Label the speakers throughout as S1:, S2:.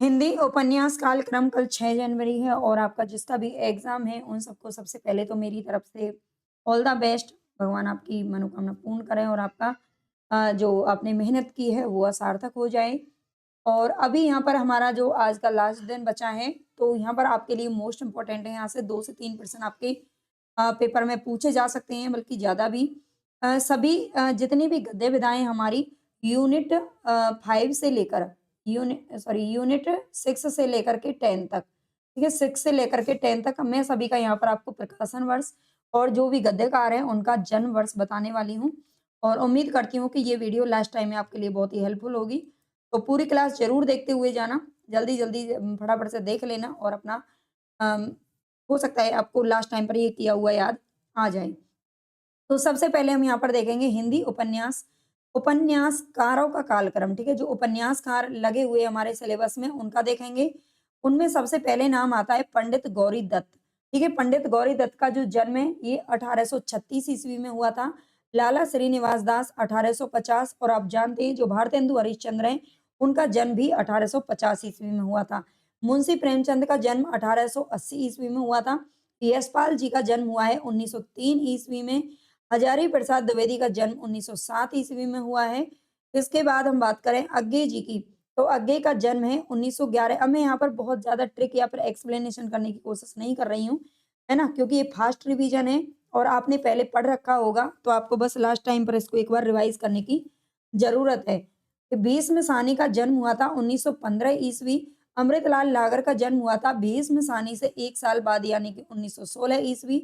S1: हिंदी उपन्यास कालक्रम कल 6 जनवरी है और आपका जिसका भी एग्ज़ाम है, उन सबको सबसे पहले तो मेरी तरफ से ऑल द बेस्ट। भगवान आपकी मनोकामना पूर्ण करें और आपका जो आपने मेहनत की है, वो सार्थक हो जाए। और अभी यहाँ पर हमारा जो आज का लास्ट दिन बचा है, तो यहाँ पर आपके लिए मोस्ट इम्पोर्टेंट है, यहाँ से 2 से 3% आपके पेपर में पूछे जा सकते हैं, बल्कि ज़्यादा भी। सभी जितनी भी गद्य विधाएँ हमारी यूनिट 5 से लेकर यूनिट 6 से लेकर के 10 तक, ठीक है? 6 से लेकर के 10 तक मैं सभी का यहाँ पर आपको प्रकाशन वर्ष और जो भी गद्यकार हैं, उनका जन्म वर्ष बताने वाली हूँ और उम्मीद करती हूँ कि ये वीडियो लास्ट टाइम में आपके लिए बहुत ही हेल्पफुल होगी। तो पूरी क्लास ज़रूर देखते हुए जाना, जल्दी-जल्दी फटाफट से देख लेना और अपना अम, हो सकता है आपको लास्ट टाइम पर ये किया हुआ याद आ जाए। तो सबसे पहले हम यहाँ पर देखेंगे हिंदी उपन्यास, उपन्यासकारों का कालक्रम, ठीक है? जो उपन्यासकार लगे हुए हमारे सिलेबस में उनका देखेंगे। उनमें सबसे पहले नाम आता है पंडित गौरी दत्त, ठीक है? पंडित गौरी दत्त का जो जन्म है ये 1836 ईस्वी में हुआ था। लाला श्रीनिवास दास 1850 और आप जानते हैं जो भारतेंदु हरिश्चंद्र हैं, उनका जन्म भी 1850 ईस्वी में हुआ था। मुंशी प्रेमचंद का जन्म 1880 ईस्वी में हुआ था। यशपाल जी का जन्म हुआ है 1903 ईस्वी में। हजारी प्रसाद द्विवेदी का जन्म 1907 ईस्वी में हुआ है। इसके बाद हम बात करें अग्गे जी की, तो अग्गे का जन्म है 1911। अब मैं यहाँ पर बहुत ज़्यादा ट्रिक या फिर एक्सप्लेनेशन करने की कोशिश नहीं कर रही हूँ, है ना? क्योंकि ये फास्ट रिवीजन है और आपने पहले पढ़ रखा होगा, तो आपको बस लास्ट टाइम पर इसको एक बार रिवाइज करने की ज़रूरत है। कि भीष्म सानी का जन्म हुआ था 1915 ईस्वी। अमृतलाल लागर का जन्म हुआ था भीष्म सानी से 1 साल बाद यानी कि 1916 ईस्वी।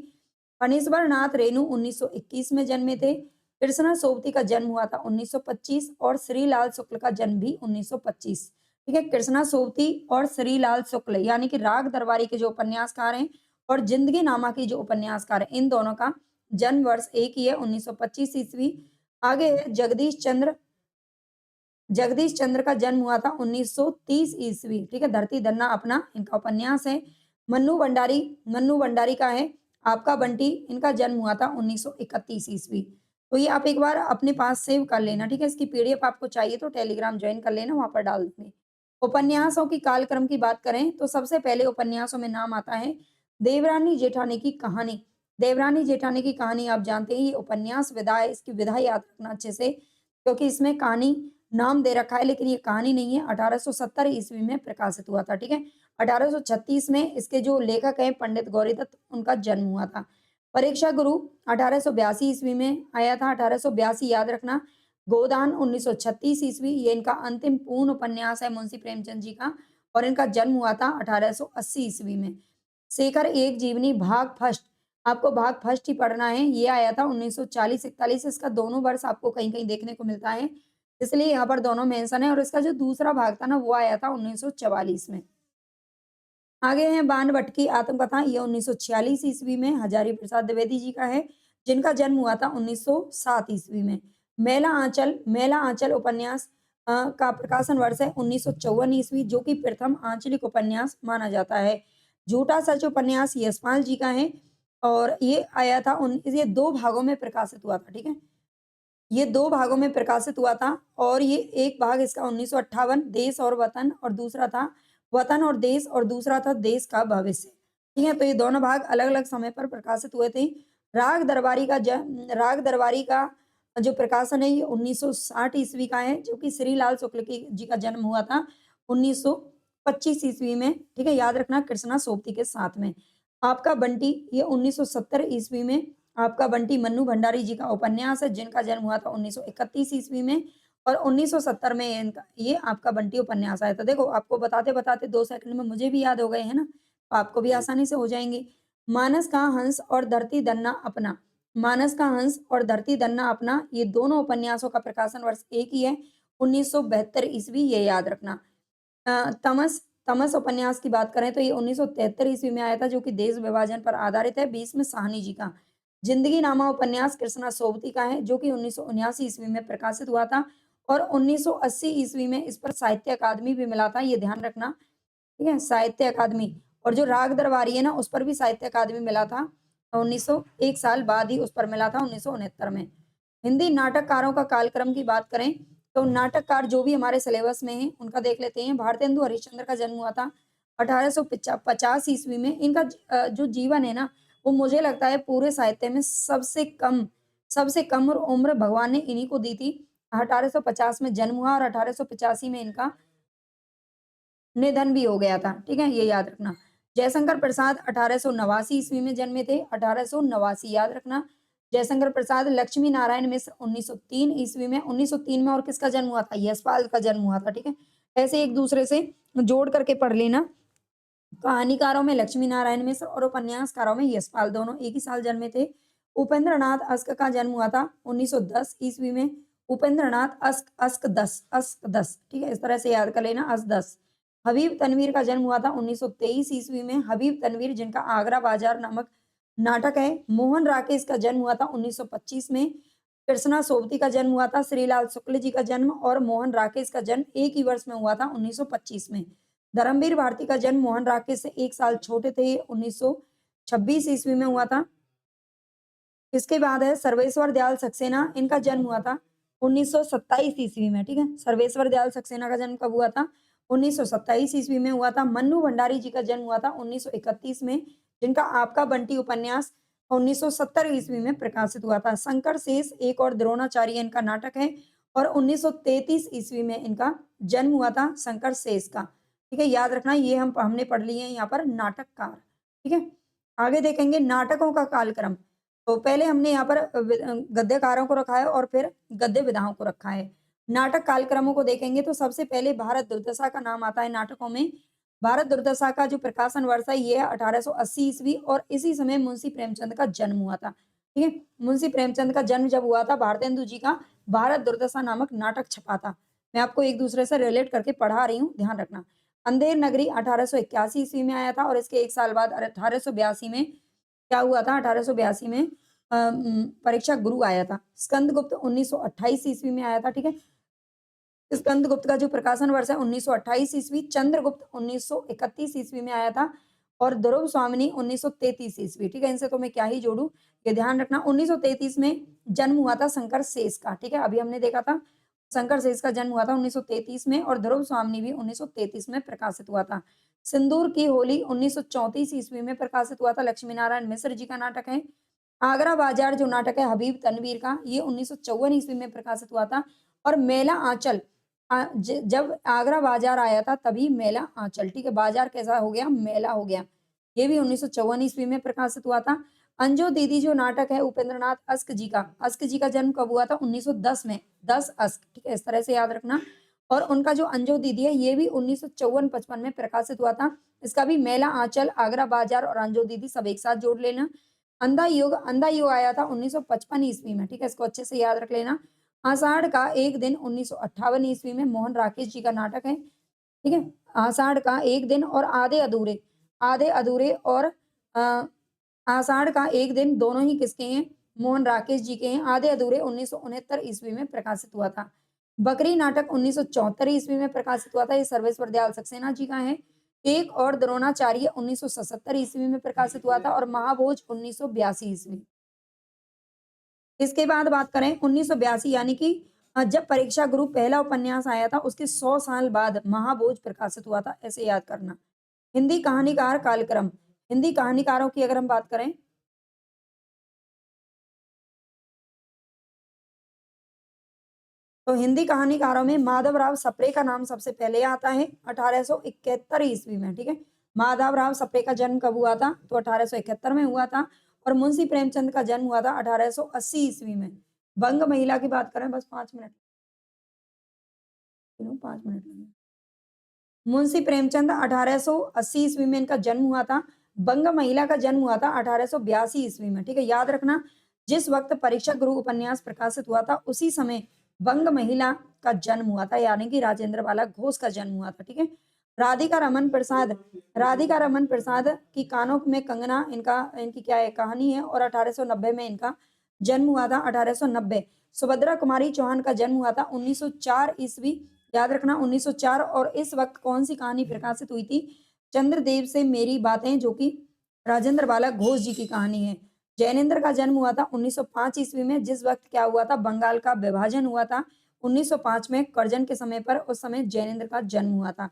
S1: फणीश्वर नाथ रेणु 1921 में जन्मे थे। कृष्णा सोबती का जन्म हुआ था 1925 और श्रीलाल शुक्ल का जन्म भी 1925। ठीक है, कृष्णा सोबती और श्रीलाल शुक्ल यानी कि राग दरबारी के जो उपन्यासकार हैं और जिंदगी नामा की जो उपन्यासकार हैं, इन दोनों का जन्म वर्ष एक ही है 1925 ईस्वी। आगे है जगदीश चंद्र का जन्म हुआ था 1930 ईस्वी। ठीक है, धरती धन्ना अपना इनका उपन्यास है। मन्नू भंडारी का है आपका बंटी, इनका जन्म हुआ था 1931 ईस्वी। तो ये आप एक बार अपने पास सेव कर लेना, ठीक है? इसकी पीडीएफ आपको चाहिए तो टेलीग्राम ज्वाइन कर लेना, वहां पर डाल दूंगी। उपन्यासों की कालक्रम की बात करें तो सबसे पहले उपन्यासों में नाम आता है देवरानी जेठानी की कहानी। देवरानी जेठानी की कहानी आप जानते हैं, ये उपन्यास विधा है, इसकी विधा याद रखना अच्छे से, क्योंकि इसमें कहानी नाम दे रखा है लेकिन ये कहानी नहीं है। 1870 ईस्वी में प्रकाशित हुआ था, ठीक है? 1836 में इसके जो लेखक हैं पंडित गौरीदत्त, उनका जन्म हुआ था। परीक्षा गुरु 1882 ईस्वी में आया था, 1882 याद रखना। गोदान 1936 ईस्वी, ये इनका अंतिम पूर्ण उपन्यास है मुंशी प्रेमचंद जी का और इनका जन्म हुआ था 1880 ईस्वी में। शेखर एक जीवनी भाग फर्स्ट, आपको भाग फर्स्ट ही पढ़ना है, ये आया था 1940-41। इसका दोनों वर्ष आपको कहीं-कहीं देखने को मिलता है, इसलिए यहाँ पर दोनों मेंशन है और इसका जो दूसरा भाग था ना, वो आया था 1944 में। आगे है बाणभट्ट की आत्मकथा, ये 1946 ईस्वी में हजारी प्रसाद द्विवेदी जी का है, जिनका जन्म हुआ था 1907 ईस्वी में। मेला आंचल उपन्यास का प्रकाशन वर्ष है 1954 ईस्वी, जो कि प्रथम आंचलिक उपन्यास माना जाता है। झूठा सच उपन्यास यशपाल जी का है और ये आया था ये 2 भागों में प्रकाशित हुआ था, ठीक है? ये 2 भागों में प्रकाशित हुआ था और ये एक भाग इसका 1958 देश और वतन और दूसरा था वतन और देश और दूसरा था देश का भविष्य। ठीक है? तो ये दोनों भाग अलग-अलग समय पर प्रकाशित हुए थे। राग दरबारी का जो प्रकाशन है ये 1960 ईस्वी का है, जो कि श्रीलाल शुक्ल की जी का जन्म हुआ था 1925 ईस्वी में। ठीक है? याद रखना कृष्णा सोबती के साथ में। आपका बंटी ये 1970 ईस्वी में आपका बंटी मन्नू भंडारी जी का उपन्यास है, जिनका जन्म हुआ था 1931 ईस्वी में और 1970 में इनका ये आपका बंटी उपन्यास आया था। देखो आपको बताते-बताते 2 सेकंड में मुझे भी याद हो गए, है ना? तो आपको भी आसानी से हो जाएँगे। मानस का हंस और धरती धन्ना अपना, मानस का हंस और धरती धन्ना अपना, ये दोनों उपन्यासों का प्रकाशन वर्ष एक ही है, 1972 ईस्वी, ये याद रखना। तमस तमस उपन्यास की बात करें तो ये 1973 ईस्वी में आया था, जो कि देश विभाजन पर आधारित है, भीष्म साहनी जी का। जिंदगी नामा उपन्यास कृष्णा सोबती का है, जो कि 1979 ईस्वी में प्रकाशित हुआ था और 1980 ईस्वी में इस पर साहित्य अकादमी भी मिला था, ये ध्यान रखना, ठीक है? साहित्य अकादमी और जो राग दरबारी है ना, उस पर भी साहित्य अकादमी मिला था, 1900 1 साल बाद ही उस पर मिला था 1969 में। हिंदी नाटककारों का कालक्रम की बात करें तो नाटककार जो भी हमारे सिलेबस में हैं, उनका देख लेते हैं। भारतेंदु हरिश्चंद्र का जन्म हुआ था 1850 ईस्वी में। इनका जो जीवन है ना, वो मुझे लगता है पूरे साहित्य में सबसे कम और उम्र भगवान ने इन्हीं को दी थी। 1850 में जन्म हुआ और 1885 में इनका निधन भी हो गया था, ठीक है? ये याद रखना। जयशंकर प्रसाद 1889 ईस्वी में जन्मे थे, 1889 याद रखना। जयशंकर प्रसाद। लक्ष्मी नारायण मिश्र 1903 ईस्वी में, 1903 में और किसका जन्म हुआ था? यशपाल का जन्म हुआ था, ठीक है? ऐसे एक दूसरे से जोड़ करके पढ़ लेना। कहानीकारों में लक्ष्मी नारायण मिश्र और उपन्यासकारों में यशपाल, दोनों एक ही साल जन्मे थे। उपेंद्र नाथ अस्क का जन्म हुआ था 1910 ईस्वी में। उपेंद्र नाथ अस्क दस, ठीक है? इस तरह से याद कर लेना, अस दस। हबीब तनवीर का जन्म हुआ था 1923 ईस्वी में। हबीब तनवीर, जिनका आगरा बाजार नामक नाटक है। मोहन राकेश का जन्म हुआ था 1925 में। कृष्णा सोबती का जन्म हुआ था। श्रीलाल शुक्ल जी का जन्म और मोहन राकेश का जन्म एक ही वर्ष में हुआ था, 1925 में। धर्मवीर भारती का जन्म मोहन राकेश से 1 साल छोटे थे, 1926 ईस्वी में हुआ था। इसके बाद है सर्वेश्वर दयाल सक्सेना, इनका जन्म हुआ था 1927 ईस्वी में, ठीक है? सर्वेश्वर दयाल सक्सेना का जन्म कब हुआ था? 1927 ईस्वी में हुआ था। मन्नू भंडारी जी का जन्म हुआ था 1931 में, जिनका आपका बंटी उपन्यास 1970 ईस्वी में प्रकाशित हुआ था। शंकर शेष एक और द्रोणाचार्य इनका नाटक है और 1933 ईस्वी में इनका जन्म हुआ था शंकर शेष का, ठीक है? याद रखना, ये हमने पढ़ लिए हैं यहाँ पर नाटककार, ठीक है? आगे देखेंगे नाटकों का कालक्रम। तो पहले हमने यहाँ पर गद्यकारों को रखा है और फिर गद्य विधाओं को रखा है। नाटक कालक्रमों को देखेंगे तो सबसे पहले भारत दुर्दशा का नाम आता है नाटकों में। भारत दुर्दशा का जो प्रकाशन वर्ष है ये है 1880 ईस्वी और इसी समय मुंशी प्रेमचंद का जन्म हुआ था, ठीक है? मुंशी प्रेमचंद का जन्म जब हुआ था, भारतेंदु जी का भारत दुर्दशा नामक नाटक छपा था। मैं आपको एक दूसरे से रिलेट करके पढ़ा रही हूँ, ध्यान रखना। अंधेर नगरी 1881 ईस्वी में आया था और इसके 1 साल बाद 1882 में क्या हुआ था? 1882 में परीक्षा गुरु आया था। स्कंदगुप्त 1928 ईस्वी में आया था, ठीक है? स्कंदगुप्त का जो प्रकाशन वर्ष है 1928 ईस्वी। चंद्रगुप्त 1931 ईस्वी में आया था और ध्रुव स्वामिनी 1933 ईस्वी, ठीक है? इनसे तो मैं क्या ही जोड़ू, ये ध्यान रखना। 1933 में जन्म हुआ था शंकर शेष का, ठीक है? अभी हमने देखा था शंकर शेष का जन्म हुआ था 1933 में और ध्रुव स्वामिनी भी 1933 में प्रकाशित हुआ था। सिंदूर की होली 1934 ईस्वी में प्रकाशित हुआ था, लक्ष्मी नारायण मिश्र जी का नाटक है। आगरा बाजार जो नाटक है हबीब तनवीर का, ये 1954 ईस्वी में प्रकाशित हुआ था। और मेला आंचल, जब आगरा बाजार आया था तभी मेला आंचल, ठीक है? बाजार कैसा हो गया? मेला हो गया। ये भी 1954 ईस्वी में प्रकाशित हुआ था। अंजो दीदी जो नाटक है उपेंद्र नाथ अस्क जी का जन्म कब हुआ था? 1910 में, 10 अस्क, ठीक है? इस तरह से याद रखना। और उनका जो अंजो दीदी है ये भी 1954-55 में प्रकाशित हुआ था। इसका भी मेला आंचल, आगरा बाजार और अंजो दीदी सब एक साथ जोड़ लेना। अंधा युग आया था 1955 ईस्वी में, ठीक है? इसको अच्छे से याद रख लेना। आषाढ़ का एक दिन 1958 ईस्वी में मोहन राकेश जी का नाटक है, ठीक है? आषाढ़ का एक दिन और आधे अधूरे और आषाढ़ का एक दिन दोनों ही किसके हैं? मोहन राकेश जी के हैं। आधे अधूरे 1969 ईस्वी में प्रकाशित हुआ था। बकरी नाटक 1974 ईस्वी में प्रकाशित हुआ था, ये सर्वेश्वर दयाल सक्सेना जी का है। एक और द्रोणाचार्य 1977 ईस्वी में प्रकाशित हुआ था और महाभोज 1982 ईस्वी। इसके बाद बात करें 1982 यानी कि जब परीक्षा गुरु पहला उपन्यास आया था उसके 100 साल बाद महाभोज प्रकाशित हुआ था, ऐसे याद करना। हिंदी कहानीकार कालक्रम, हिंदी कहानीकारों की अगर हम बात करें तो हिंदी कहानीकारों में माधवराव सप्रे का नाम सबसे पहले आता है 1871 ईस्वी में, ठीक है? माधवराव सप्रे का जन्म कब हुआ था? तो 1871 में हुआ था। और मुंशी प्रेमचंद का जन्म हुआ था 1880 ईस्वी में। बंग महिला की बात करें, बस 5 मिनट, 5 मिनट लगे। मुंशी प्रेमचंद 1880 ईस्वी में इनका जन्म हुआ था। बंग महिला का जन्म हुआ था 1882 ईस्वी में, ठीक है? याद रखना, जिस वक्त परीक्षा गुरु उपन्यास प्रकाशित हुआ था उसी समय बंग महिला का जन्म हुआ था, यानी कि राजेंद्र बाला घोष का जन्म हुआ था, ठीक है? राधिका रमन प्रसाद की कानों में कंगना, इनकी क्या है कहानी है और 1890 में इनका जन्म हुआ था, 1890। सुभद्रा कुमारी चौहान का जन्म हुआ था 1904 ईस्वी, याद रखना 1904। और इस वक्त कौन सी कहानी प्रकाशित हुई थी? चंद्रदेव से मेरी बातें, जो कि राजेंद्र बाला घोष जी की कहानी है। जैनेन्द्र का जन्म हुआ था 1905 ईस्वी में, जिस वक्त क्या हुआ था? बंगाल का विभाजन हुआ था 1905 में करजन के समय पर उस समय जैनेंद्र का जन्म हुआ था।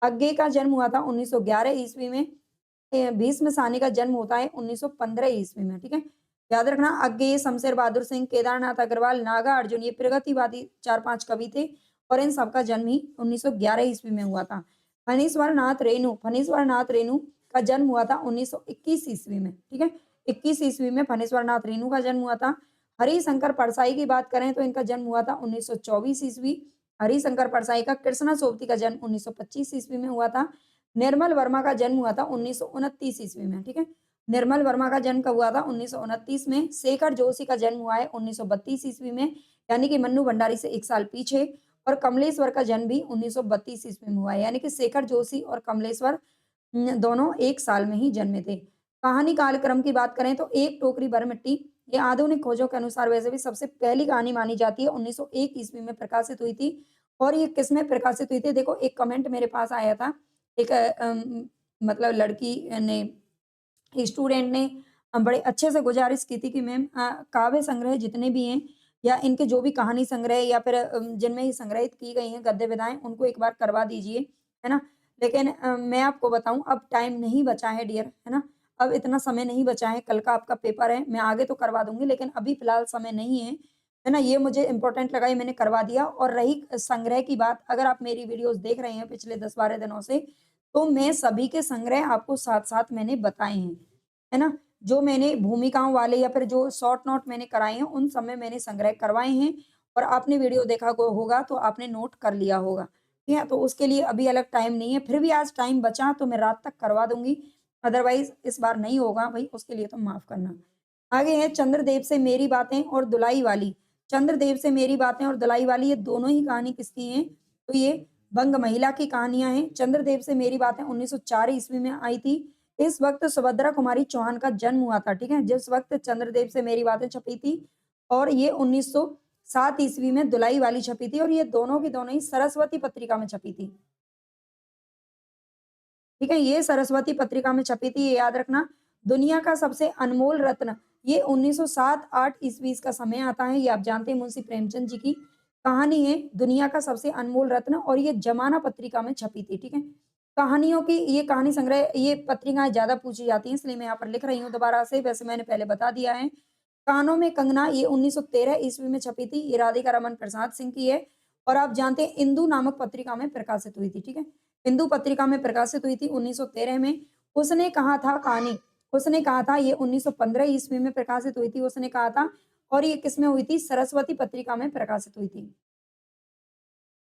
S1: अज्ञे का जन्म हुआ था 1911 ईस्वी में। भीष्म सानी का जन्म होता है 1915 ईस्वी में, ठीक है। याद रखना अज्ञे, शमशेर बहादुर सिंह, केदारनाथ अग्रवाल, नागा अर्जुन ये प्रगतिवादी 4-5 कवि थे और इन सबका जन्म ही 1911 ईस्वी में हुआ था। फणीश्वर नाथ रेणु का जन्म हुआ था 1921 ईस्वी में, ठीक है। 21 ईस्वी में फणीश्वर नाथ रेणु का जन्म हुआ था। हरिशंकर परसाई की बात करें तो इनका जन्म हुआ था 1924 ईस्वी। हरिशंकर परसाई का। कृष्णा सोबती का जन्म 1925 ईस्वी में हुआ था। निर्मल वर्मा का जन्म हुआ था 1929 ईस्वी में, ठीक है। निर्मल वर्मा का जन्म कब हुआ था? 1929 में। शेखर जोशी का जन्म हुआ है 1932 ईस्वी में, यानी कि मन्नू भंडारी से 1 साल पीछे। और कमलेश्वर का जन्म भी 1932 ईस्वी में हुआ है, यानी कि शेखर जोशी और कमलेश्वर दोनों 1 साल में ही जन्मे थे। कहानी कालक्रम की बात करें तो एक टोकरी भर मिट्टी, ये आधुनिक खोजों के अनुसार वैसे भी सबसे पहली कहानी मानी जाती है। 1901 ईस्वी में प्रकाशित हुई थी। और ये किसमें प्रकाशित हुई थी? देखो एक कमेंट मेरे पास आया था। एक मतलब लड़की ने, स्टूडेंट ने बड़े अच्छे से गुजारिश की थी कि मैम काव्य संग्रह जितने भी हैं या इनके जो भी कहानी संग्रह या फिर जिनमें ये संग्रहित की गई हैं गद्य विधाएँ उनको एक बार करवा दीजिए, है ना? लेकिन मैं आपको बताऊँ अब टाइम नहीं बचा है डियर, है ना? अब इतना समय नहीं बचा है, कल का आपका पेपर है, मैं आगे तो करवा दूँगी लेकिन अभी फ़िलहाल समय नहीं है ना? ये मुझे इम्पोर्टेंट लगा, ये मैंने करवा दिया। और रही संग्रह की बात, अगर आप मेरी वीडियोज़ देख रहे हैं पिछले 10-12 दिनों से, तो मैं सभी के संग्रह आपको साथ-साथ मैंने बताए हैं, है ना? जो मैंने भूमिकाओं वाले या फिर जो शॉर्ट नोट मैंने कराए हैं, उन सब में मैंने संग्रह करवाए हैं और आपने वीडियो देखा गो होगा तो आपने नोट कर लिया होगा, ठीक है? तो उसके लिए अभी अलग टाइम नहीं है, फिर भी आज टाइम बचा तो मैं रात तक करवा दूँगी, अदरवाइज़ इस बार नहीं होगा भई उसके लिए तो माफ़ करना। आगे है चंद्रदेव से मेरी बातें और दुलाई वाली। चंद्रदेव से मेरी बातें और दुलाई वाली ये दोनों ही कहानी किसकी हैं? तो ये बंग महिला की कहानियाँ हैं। चंद्रदेव से मेरी बातें 1904 ईस्वी में आई थी। इस वक़्त सुभद्रा कुमारी चौहान का जन्म हुआ था, ठीक है? जिस वक़्त चंद्रदेव से मेरी बातें छपी थी और ये 1907 ईस्वी में दुलाई वाली छपी थी और ये दोनों की दोनों ही सरस्वती पत्रिका में छपी थी। ठीक है? ये सरस्वती पत्रिका में छपी थी, ये याद रखना। दुनिया का सबसे अनमोल रत्न, ये 1907-8 ईस्वी का समय आता है, ये आप जानते हैं मुंशी प्रेमचंद जी की कहानी है, दुनिया का सबसे अनमोल रत्न और ये ज़माना पत्रिका में छपी थी, ठीक है? कहानियों की ये कहानी संग्रह, ये पत्रिकाएँ ज़्यादा पूछी जाती हैं, इसलिए मैं यहाँ पर लिख रही हूँ दोबारा से, वैसे मैंने पहले बता दिया है। कानों में कंगना, ये 1913 ईस्वी में छपी थी, ये राधिका रमन प्रसाद सिंह की है और आप जानते हैं इंदु नामक पत्रिका में प्रकाशित हुई थी, ठीक है? हिंदू पत्रिका में प्रकाशित हुई थी 1913 में। उसने कहा था कहानी, उसने कहा था ये 1915 ईस्वी में प्रकाशित हुई थी, उसने कहा था। और ये किसमें हुई थी? सरस्वती पत्रिका में प्रकाशित हुई थी।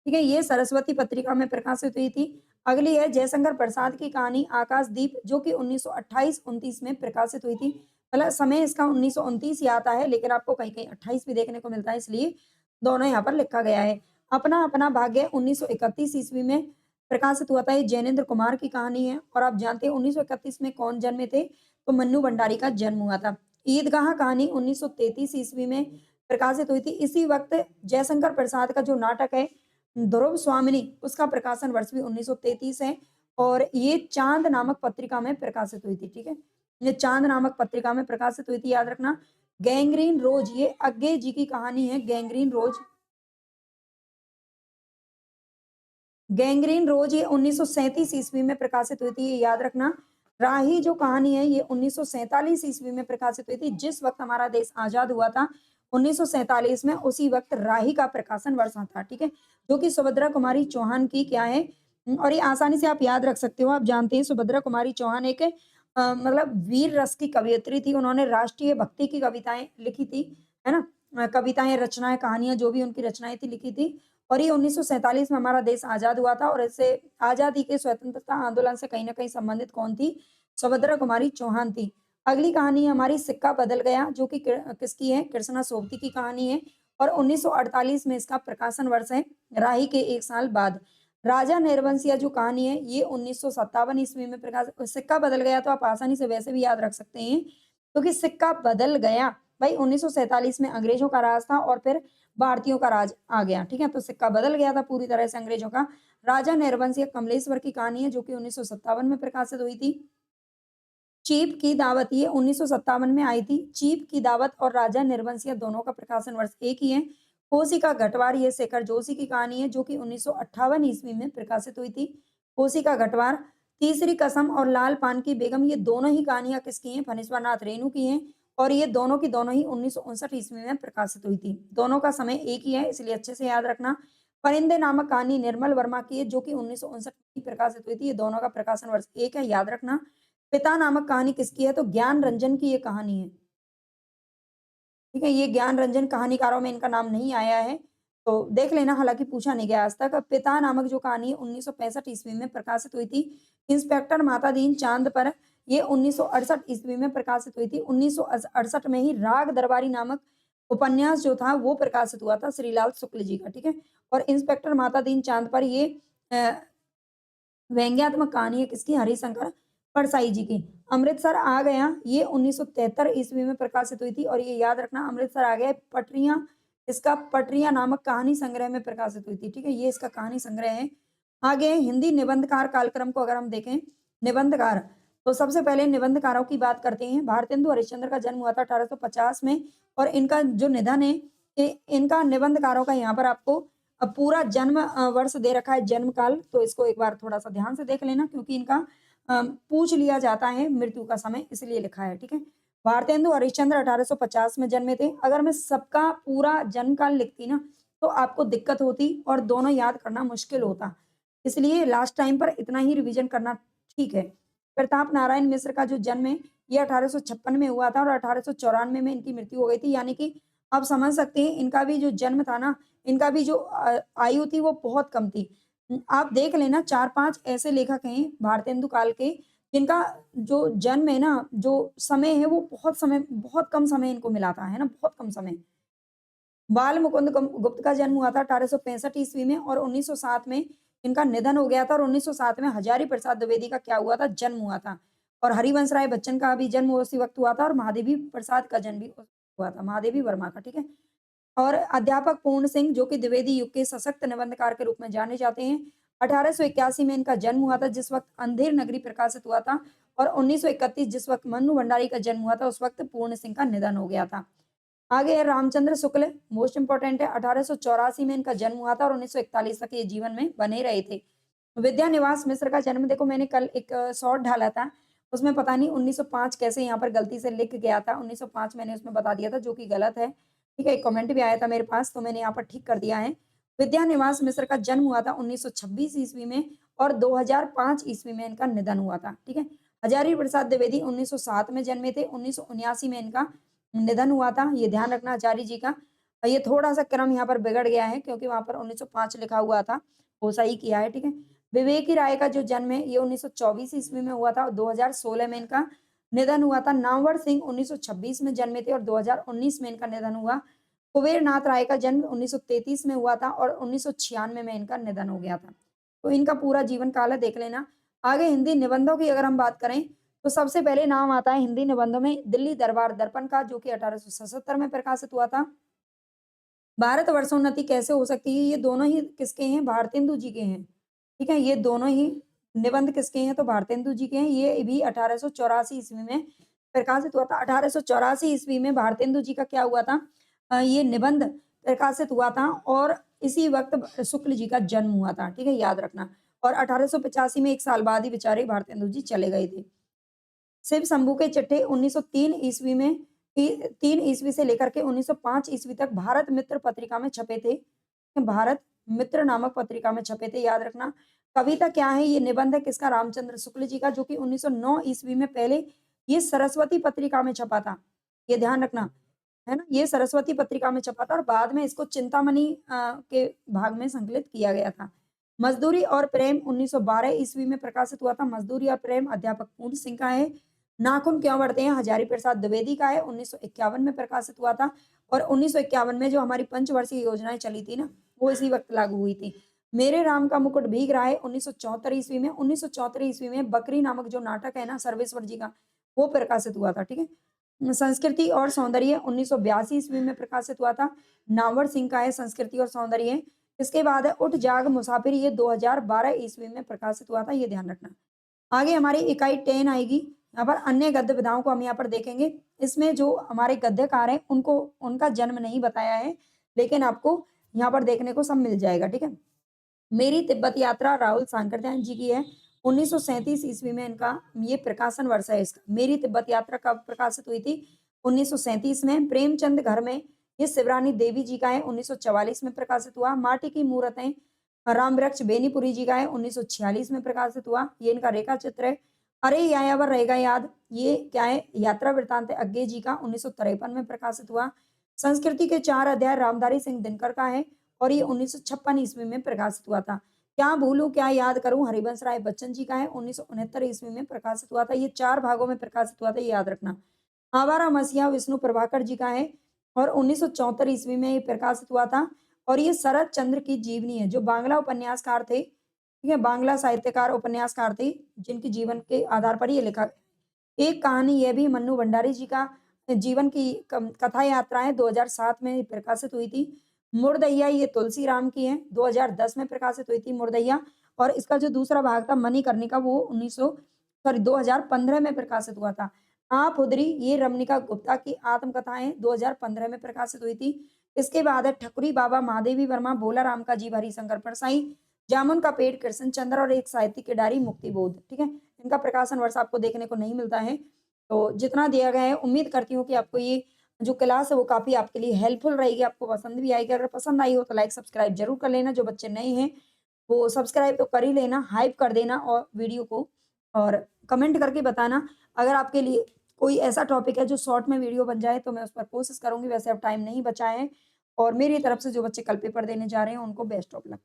S1: ठीक है, ये सरस्वती पत्रिका में प्रकाशित हुई थी। अगली है जयशंकर प्रसाद की कहानी आकाशदीप, जो कि 1928-29 में प्रकाशित हुई थी। मतलब समय इसका 1929 ही आता है, लेकिन आपको कहीं-कहीं 28 भी देखने को मिलता है, इसलिए दोनों यहाँ पर लिखा गया है। अपना अपना भाग्य 1931 ईस्वी में प्रकाशित हुआ था, ये जैनेंद्र कुमार की कहानी है और आप जानते हैं 1931 में कौन जन्मे थे? तो मन्नू भंडारी का जन्म हुआ था। ईदगाह कहानी 1933 ईस्वी में प्रकाशित हुई थी। इसी वक़्त जयशंकर प्रसाद का जो नाटक है ध्रुव स्वामिनी, उसका प्रकाशन वर्ष भी 1933 है और ये चाँद नामक पत्रिका में प्रकाशित हुई थी, ठीक है? ये चाँद नामक पत्रिका में प्रकाशित हुई थी, याद रखना। गैंग्रीन रोज़, ये अज्ञे जी की कहानी है, गैंग्रीन रोज़। गैंग्रीन रोज़ ये 1937 ईस्वी में प्रकाशित हुई थी, ये याद रखना। राही जो कहानी है ये 1947 ईस्वी में प्रकाशित हुई थी, जिस वक़्त हमारा देश आज़ाद हुआ था 1947 में, उसी वक़्त राही का प्रकाशन वर्ष था, ठीक है? जो कि सुभद्रा कुमारी चौहान की क्या है और ये आसानी से आप याद रख सकते हो। आप जानते हैं सुभद्रा कुमारी चौहान एक मतलब वीर रस की कवयित्री थी, उन्होंने राष्ट्रीय भक्ति की कविताएँ लिखी थी, है ना? कविताएँ, रचनाएँ, कहानियाँ जो भी उनकी रचनाएँ थी लिखी थी और ये 1947 में हमारा देश आज़ाद हुआ था और इससे आज़ादी के स्वतंत्रता आंदोलन से कहीं न कहीं संबंधित कौन थी? सुभद्रा कुमारी चौहान थी। अगली कहानी है हमारी सिक्का बदल गया, जो कि किसकी है? कृष्णा सोबती की कहानी है और 1948 में इसका प्रकाशन वर्ष है, राही के 1 साल बाद। राजा नरवंशिया जो कहानी है ये 1957 ईस्वी में सिक्का बदल गया तो आप आसानी से वैसे भी याद रख सकते हैं, क्योंकि सिक्का बदल गया भाई 1947 में अंग्रेजों का राज था और फिर भारतीयों का राज आ गया, ठीक है? तो सिक्का बदल गया था पूरी तरह से अंग्रेजों का। राजा नरवंशिया कमलेश्वर की कहानी है, जो कि 1957 में प्रकाशित हुई थी। चीप की दावत, ये 1957 में आई थी। चीप की दावत और राजा नरवंशिया दोनों का प्रकाशन वर्ष एक ही है, कोशिका घटवार ये शेखर जोशी की कहानी है जो कि 1958 ईस्वी में प्रकाशित हुई थी। कोशिका घटवार, तीसरी कसम और लाल पान की बेगम ये दोनों ही कहानियाँ किसकी हैं? फणीश्वर नाथ रेणु की हैं और ये दोनों की दोनों ही 1959 ईस्वी में प्रकाशित हुई थी। दोनों का समय एक ही है इसलिए अच्छे से याद रखना। परिंदे नामक कहानी निर्मल वर्मा की है जो कि 1959 में प्रकाशित हुई थी। ये दोनों का प्रकाशन वर्ष एक है, याद रखना। पिता नामक कहानी किसकी है? तो ज्ञान रंजन की ये कहानी है। ठीक है, ये ज्ञान रंजन कहानीकारों में इनका नाम नहीं आया है, तो देख लेना, हालाँकि पूछा नहीं गया आज तक। अब पिता नामक जो कहानी है 1965 ईस्वी में प्रकाशित हुई थी। इंस्पेक्टर माता दीन चाँद पर, ये 1968 ईस्वी में प्रकाशित हुई थी। 1968 में ही राग दरबारी नामक उपन्यास जो था वो प्रकाशित हुआ था श्रीलाल शुक्ल जी का, ठीक है? और इंस्पेक्टर माता दीन चाँद पर ये अ, व्यंग्यात्मक कहानी है किसकी? हरिशंकर परसाई जी की। अमृतसर आ गया, ये 1973 ईस्वी में प्रकाशित हुई थी और ये याद रखना, अमृतसर आ गया पटरियाँ, इसका पटरियाँ नामक कहानी संग्रह में प्रकाशित हुई थी, ठीक है? ये इसका कहानी संग्रह है। आगे हिंदी निबंधकार कालक्रम को अगर हम देखें, निबंधकार, तो सबसे पहले निबंधकारों की बात करते हैं। भारतेंदु हरिश्चंद्र का जन्म हुआ था 1850 में और इनका जो निधन है, इनका निबंधकारों का यहाँ पर आपको पूरा जन्म वर्ष दे रखा है, जन्म काल, तो इसको एक बार थोड़ा-सा ध्यान से देख लेना क्योंकि इनका पूछ लिया जाता है मृत्यु का समय, इसलिए लिखा है, ठीक है? भारतेंदु हरिश्चंद्र 1850 में जन्मे थे। अगर मैं सबका पूरा जन्म काल लिखती ना, तो आपको दिक्कत होती और दोनों याद करना मुश्किल होता। इसलिए लास्ट टाइम पर इतना ही रिवीजन करना ठीक है। प्रताप नारायण मिश्र का जो जन्म है, ये 1856 में हुआ था और 1894 में इनकी मृत्यु हो गई थी, यानी कि आप समझ सकते हैं इनका भी जो जन्म था ना, इनका भी जो आयु थी वो बहुत कम थी। आप देख लेना 4-5 ऐसे लेखक हैं भारतेंदु काल के, जिनका जो जन्म है ना, जो समय है वो बहुत कम समय इनको मिला था, है ना? बहुत कम समय। बाल मुकुंद गुप्त का जन्म हुआ था 1865 ईस्वी में और 1907 में इनका निधन हो गया था और 1907 में हजारी प्रसाद द्विवेदी का क्या हुआ था? जन्म हुआ था। और हरिवंश राय बच्चन का भी जन्म उसी वक़्त हुआ था और महादेवी प्रसाद का जन्म भी हुआ था, महादेवी वर्मा का, ठीक है? और अध्यापक पूर्ण सिंह जो कि द्विवेदी युग के सशक्त निबंधकार के रूप में जाने जाते हैं। 1881 में इनका जन्म हुआ था जिस वक़्त अंधेर नगरी प्रकाशित हुआ था और 1931 जिस वक़्त मन्नू भंडारी का जन्म हुआ था उस वक़्त पूर्ण सिंह का निधन हो गया था। आगे है रामचंद्र शुक्ल, मोस्ट इम्पोर्टेंट है, 1884 में इनका जन्म हुआ था और 1941 तक ये जीवन में बने रहे थे। विद्यानिवास मिश्र का जन्म देखो, मैंने कल एक शॉर्ट डाला था, उसमें पता नहीं 1905 कैसे यहाँ पर गलती से लिख गया था, 1905 मैंने उसमें बता दिया था जो कि गलत है। ठीक है, एक कमेंट भी आया था मेरे पास तो मैंने यहाँ पर ठीक कर दिया है। विद्यानिवास मिश्र का जन्म हुआ था 1926 ईस्वी में और 2005 ईस्वी में इनका निधन हुआ था, ठीक है। हजारी प्रसाद द्विवेदी 1907 में जन्मे थे, 1979 में इनका निधन हुआ था, ये ध्यान रखना आचार्य जी का। ये थोड़ा-सा क्रम यहाँ पर बिगड़ गया है क्योंकि वहाँ पर 1905 लिखा हुआ था, वो सही किया है, ठीक है। विवेकी राय का जो जन्म है ये 1924 ईस्वी में हुआ था और 2016 में इनका निधन हुआ था। नामवर सिंह 1926 में जन्मे थे और 2019 में इनका निधन हुआ। कुबेर नाथ राय का जन्म 1933 में हुआ था और 1996 में इनका निधन हो गया था। तो इनका पूरा जीवन काल है, देख लेना। आगे हिंदी निबंधों की अगर हम बात करें, तो सबसे पहले नाम आता है हिंदी निबंधों में दिल्ली दरबार दर्पण का, जो कि 1877 में प्रकाशित हुआ था। भारत वर्षोन्नति कैसे हो सकती है? ये दोनों ही किसके हैं? भारतेंदु जी के हैं। ठीक है? ये दोनों ही निबंध किसके हैं? तो भारतेंदु जी के हैं। ये भी 1884 ईस्वी में प्रकाशित हुआ था। 1884 ईस्वी में भारतेंदु जी का क्या हुआ था? ये निबंध प्रकाशित हुआ था और इसी वक़्त शुक्ल जी का जन्म हुआ था। ठीक है? याद रखना। और 1885 में 1 साल बाद ही बेचारे भारतेंदु जी चले गए थे। शिव शंभू के चिट्ठे 1903 ईस्वी में 3 ईस्वी से लेकर के 1905 ईस्वी तक भारत मित्र पत्रिका में छपे थे। भारत मित्र नामक पत्रिका में छपे थे, याद रखना। कविता क्या है? ये निबंध है किसका? रामचंद्र शुक्ल जी का, जो कि 1909 ईस्वी में पहले ये सरस्वती पत्रिका में छपा था। ये ध्यान रखना, है ना? ये सरस्वती पत्रिका में छपा था और बाद में इसको चिंतामणि के भाग में संकलित किया गया था। मज़दूरी और प्रेम 1912 ईस्वी में प्रकाशित हुआ था। मज़दूरी और प्रेम अध्यापक पूर्ण सिंह का है। नाखून क्यों बढ़ते हैं? हजारी प्रसाद द्विवेदी का है, 1951 में प्रकाशित हुआ था और 1951 में जो हमारी पंचवर्षीय योजनाएँ चली थी ना, वो इसी वक़्त लागू हुई थी। मेरे राम का मुकुट भीग रहा है 1974 ईस्वी में। 1974 ईस्वी में बकरी नामक जो नाटक है ना सर्वेश्वर जी का, वो प्रकाशित हुआ था, ठीक है? संस्कृति और सौंदर्य 1982 ईस्वी में प्रकाशित हुआ था। नामवर सिंह का है संस्कृति और सौंदर्य। इसके बाद है उठ जाग मुसाफिर, ये 2012 ईस्वी में प्रकाशित हुआ था, ये ध्यान रखना। आगे हमारी इकाई 10 आएगी। यहाँ पर अन्य गद्य विधाओं को हम यहाँ पर देखेंगे। इसमें जो हमारे गद्यकार हैं उनको उनका जन्म नहीं बताया है, लेकिन आपको यहाँ पर देखने को सब मिल जाएगा, ठीक है। मेरी तिब्बत यात्रा राहुल सांकृत्यायन जी की है। 1937 ईस्वी में इनका ये प्रकाशन वर्ष है इसका। मेरी तिब्बत यात्रा कब प्रकाशित हुई थी? 1937 में। प्रेमचंद घर में, ये शिवरानी देवी जी का है, 1944 में प्रकाशित हुआ। माटी की मूरतें, राम वृक्ष बेनीपुरी जी का है, 1946 में प्रकाशित हुआ। ये इनका रेखा चित्र है। अरे यायावर रहेगा याद, ये क्या है? यात्रा वृत्तांत है अग्गे जी का, 1953 में प्रकाशित हुआ। संस्कृति के 4 अध्याय रामधारी सिंह दिनकर का है और ये 1956 ईस्वी में प्रकाशित हुआ था। क्या भूलूं क्या याद करूं, हरिवंश राय बच्चन जी का है, 1969 ईस्वी में प्रकाशित हुआ था। ये 4 भागों में प्रकाशित हुआ था, ये याद रखना। आवारा मसीहा विष्णु प्रभाकर जी का है और 1974 ईस्वी में ये प्रकाशित हुआ था। और ये शरद चंद्र की जीवनी है, जो बांग्ला उपन्यासकार थे, ठीक है, बांग्ला साहित्यकार उपन्यासकार थे, जिनके जीवन के आधार पर ये लिखा। एक कहानी ये भी मन्नू भंडारी जी का जीवन की कथा यात्राएं 2007 में प्रकाशित हुई थी। मुर्दैया ये तुलसी राम की है, 2010 में प्रकाशित हुई थी मुर्दैया। और इसका जो दूसरा भाग था मणिकर्णिका, वो 2015 में प्रकाशित हुआ था। आप हुदरी, ये रमनिका गुप्ता की आत्मकथाएं 2015 में प्रकाशित हुई थी। इसके बाद है ठकुरी बाबा महादेवी वर्मा, भोला राम का जीव हरिशंकर परसाई, जामुन का पेड़ कृष्ण चंद्र और एक साहित्यिक किडारी मुक्ति बोध, ठीक है। इनका प्रकाशन वर्ष आपको देखने को नहीं मिलता है। तो जितना दिया गया है, उम्मीद करती हूँ कि आपको ये जो क्लास है वो काफ़ी आपके लिए हेल्पफुल रहेगी, आपको पसंद भी आएगी। अगर पसंद आई हो तो लाइक सब्सक्राइब ज़रूर कर लेना। जो बच्चे नए हैं वो सब्सक्राइब तो कर ही लेना, हाइप कर देना और वीडियो को, और कमेंट करके बताना अगर आपके लिए कोई ऐसा टॉपिक है जो शॉर्ट में वीडियो बन जाए, तो मैं उस पर कोशिश करूँगी। वैसे अब टाइम नहीं बचा है। और मेरी तरफ से जो बच्चे कल पेपर देने जा रहे हैं उनको बेस्ट ऑफ लक।